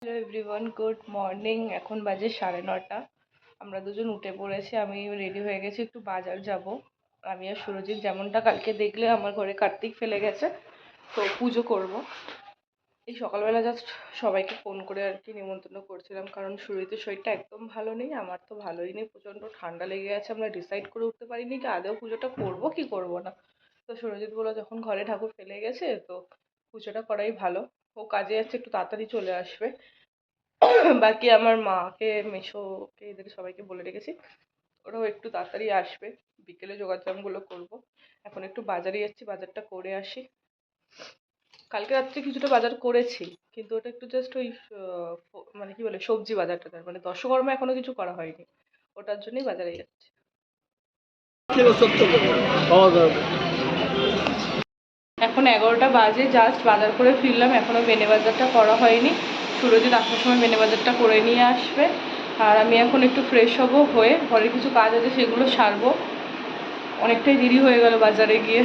Hello everyone, good morning. এখন বাজে 9:30। আমরা দুজন উঠে পড়েছি। আমি রেডি হয়ে গেছি, একটু বাজার যাব। আমি আর সুরজিৎ, যেমনটা কালকে দেখলে আমার ঘরে কার্তিক ফেলে গেছে, তো পুজো করব। এই সকালবেলা জাস্ট সবাইকে ফোন করে আর কি নিমন্ত্রণ করছিলাম, কারণ সুরজিতের শরীরটা একদম ভালো নেই, আমার তো ভালোই নেই, প্রচণ্ড ঠান্ডা লেগে আছে। আমরা ডিসাইড করে উঠতে পারিনি কি আদৌ পুজোটা করবো কি করবো না। তো সুরজিৎ বললো যখন ঘরে ঠাকুর ফেলে গেছে তো পুজোটা করাই ভালো। ও কাজে যাচ্ছে, একটু তাড়াতাড়ি চলে আসবে। বাকি আমার মাকে, মেসোকে, এদের সবাইকে বলে রেখেছি, ওরাও একটু তাড়াতাড়ি আসবে। বিকেলে যোগাযোগগুলো করবো। এখন একটু বাজারে যাচ্ছি, বাজারটা করে আসি। কালকে রাত্রে কিছুটা বাজার করেছি, কিন্তু ওটা একটু জাস্ট ওই মানে কি বলে, সবজি বাজারটা, মানে দশকর্মা এখনো কিছু করা হয়নি, ওটার জন্যই বাজারে যাচ্ছি। এখন 11টা বাজে, জাস্ট বাজার করে ফিরলাম, এখনো বেনে বাজারটা করা হয়নি। সুরজিৎ আসার সময় বেনে বাজারটা করে নিয়ে আসবে। আর আমি এখন একটু ফ্রেশ হবো, হয়ে ঘরের কিছু কাজ আছে সেগুলো সারবো। অনেকটাই দেরি হয়ে গেল বাজারে গিয়ে,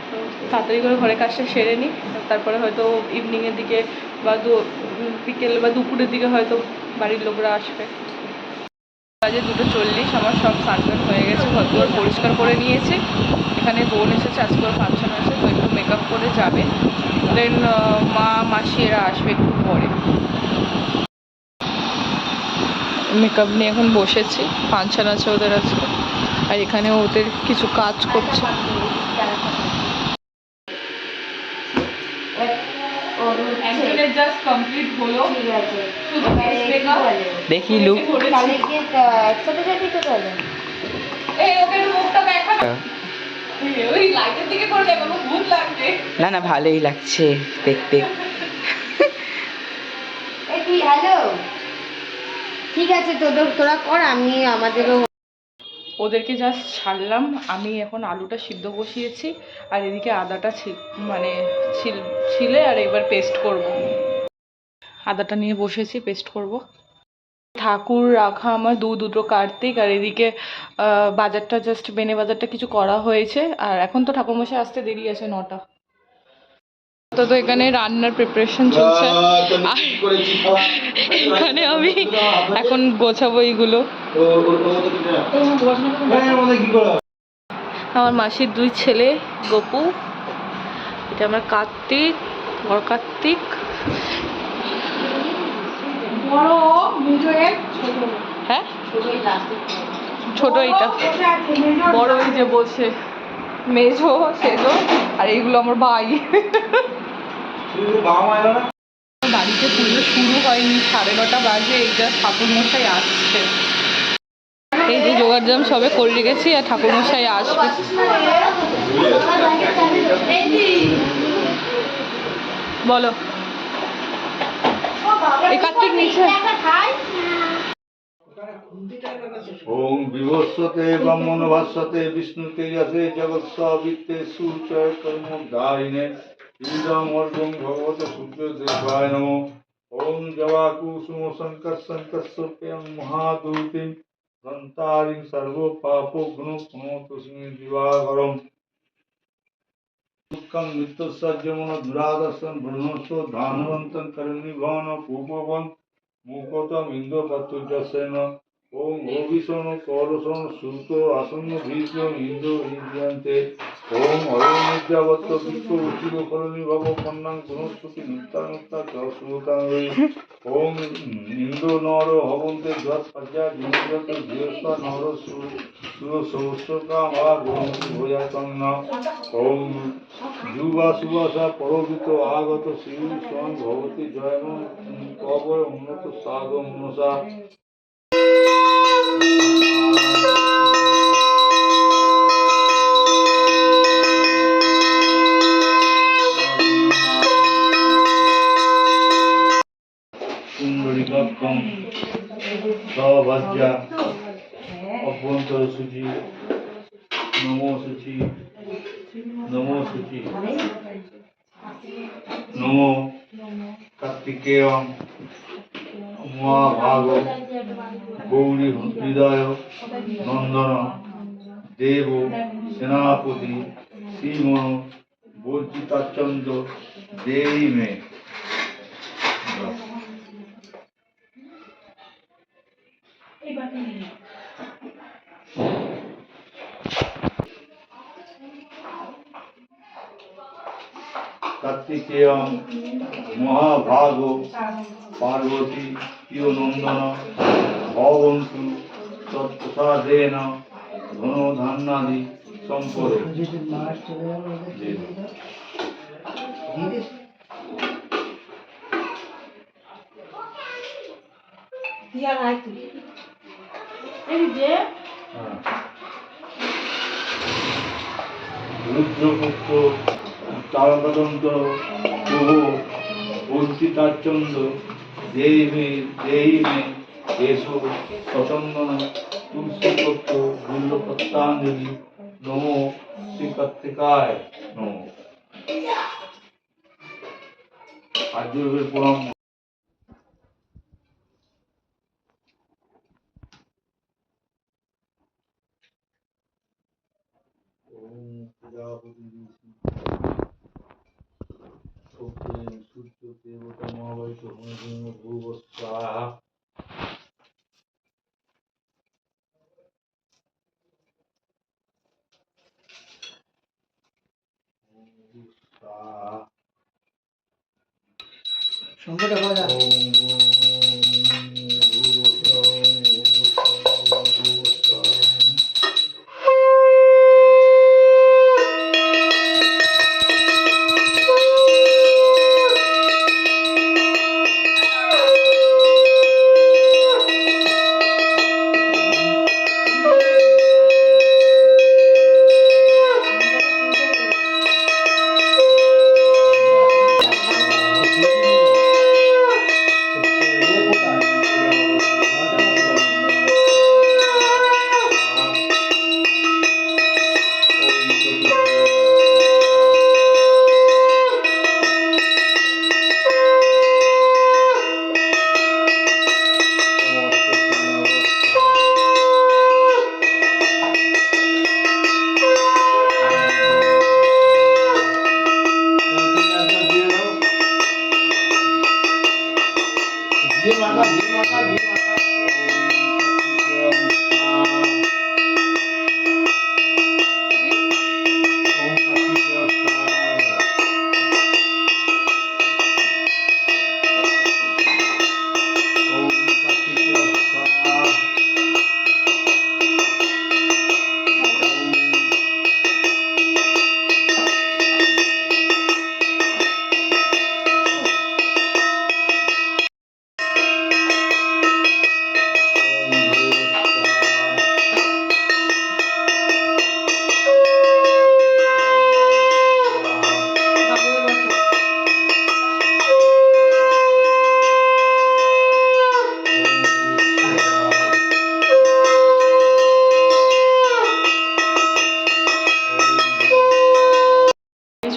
তো তাড়াতাড়ি করে ঘরের কাজটা সেরে নিই। তারপরে হয়তো ইভিনিংয়ের দিকে বা বিকেল বা দুপুরের দিকে হয়তো বাড়ির লোকরা আসবে। বাজে 2:40। আমার সব স্নান হয়ে গেছে, ঘরদুয়ার পরিষ্কার করে নিয়েছে। এখানে বোন এসেছে, আজকে ওর ফাংশন আছে, তো একটু মেকআপ করে যাবে। দেন মা মাসি এরা আসবে একটু পরে। মেকআপ নিয়ে এখন বসেছি, ফাংশন আছে ওদের আজকে, আর এখানে ওদের কিছু কাজ করছে। দেখি লুক, না না ভালোই লাগছে দেখতে। হ্যালো, ঠিক আছে, তোরা কর, আমি আমাদেরও। ওদেরকে জাস্ট ছাড়লাম, আমি এখন আলুটা সিদ্ধ বসিয়েছি, আর এদিকে আদাটা মানে ছিলে, আর এবার পেস্ট করব। আদাটা নিয়ে বসেছি, পেস্ট করব। ঠাকুর রাখা আমার দুটো কার্তিক, আর এদিকে বাজারটা জাস্ট বেনে বাজারটা কিছু করা হয়েছে। আর এখন তো ঠাকুরমশাই আসতে দেরি আছে, 9টা। তো এখানে রান্নার প্রিপারেশন চলছে, আর এখানে আমি এখন গোছাবো এইগুলো। আমার মাসির 2 ছেলে, গপু, এটা আমার কার্তিক, বড় কার্তিক। হ্যাঁ, ছোট এইটা, বড় ওই যে বলছে মেজো সেজো, আর এইগুলো আমার ভাই। বাড়িতে পুজো শুরু হয়নি, 9:30 বাজে, এইটা ঠাকুরমশাই আসছে। এই যে জোগাড়জাম সবে করে রেখেছি, আর ঠাকুরমশাই আসবে। বলো, এই কার্তিক নিচে। ওম বিভস্বতে ব্রহ্মণ ভাস্বতে বিষ্ণুতে যতে জগৎসবিত্তে সুচয় কর্মোদ্ধারিণে ইদং অর্ঘ্যং ভগবতে সূর্যদেবায় নমঃ। ওম জবাকুসুম শঙ্কর মহাদূতিং দন্তারিং সর্ব পাপঘ্নো প্রণতস্মি দিবাকরম দুঃখং মৃত্যুসজ্জমন দুরাদর্শন ব্রহ্মস্ব ধানবন্তং করণীভবন পূর্ববন মুখতম ইন্দ্র পাত্রজসেন। ওম অভিষণ কলসন সুত আসন্ন ভীত ইন্দ্র ইন্দ্রিয়ন্তে। ওম অরণ্যাবত্ত বৃক্ষ উচিত করণী ভব কন্যাং গুণস্পতি নিত্যানুত্তা সুতাং। ওম ইন্দ্র নর হবন্তে যৎ প্রজা জিনিয়ত বৃহস্প নর সুর সহস্রকা মা গুণমতি ভোজাতং না। ওম যুবা সুবাসা পরবিত আগত শ্রী স্বয়ং ভগবতী জয়ন কবর উন্নত সাধ মনসা। কুণ্ডলিকাক্ষং সভাজ্যা অভ্যন্তর সূচি নমো সূচি নমো সূচি নমো কার্তিকেয় মহাভাগ গৌরী হৃদয় নন্দন দেব সেনাপতি শ্রীমন বর্জিতাচন্দ্র দেই মে। কার্তিকেয়ং মহাভাগ পার্বতী প্রিয় নন্দন ভবন্তু তৎপ্রসাদেন ধনধান্যাদি সম্পদ। রুদ্রপুত্র তারকাদন্ত প্রভু বঞ্চিতাচন্দ দেহি মে এসো সচন্দন তুলসীপত্র বিল্লপত্রাঞ্জলি নমো শ্রী কার্তিকায় নমো। আর্যবের প্রণাম। ওম প্রজাপতি সূর্য দেবতা মহাবৈত ভূব স্বাহা। সংকটে করা যায়।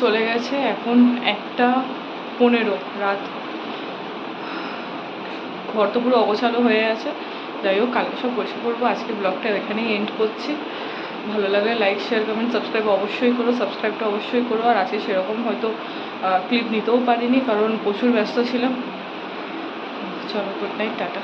চলে গেছে এখন 1:15 রাত। ঘর তো পুরো অগোছালো হয়ে আছে। যাই হোক, কালকে সব পরিষ্কার করবো। আজকে ব্লগটা এখানেই এন্ড করছি। ভালো লাগলে লাইক শেয়ার কমেন্ট সাবস্ক্রাইব অবশ্যই করো। সাবস্ক্রাইবটা অবশ্যই করো। আর আজকে সেরকম হয়তো ক্লিপ নিতেও পারিনি, কারণ প্রচুর ব্যস্ত ছিলাম। চলো, গুড নাইট, টাটা।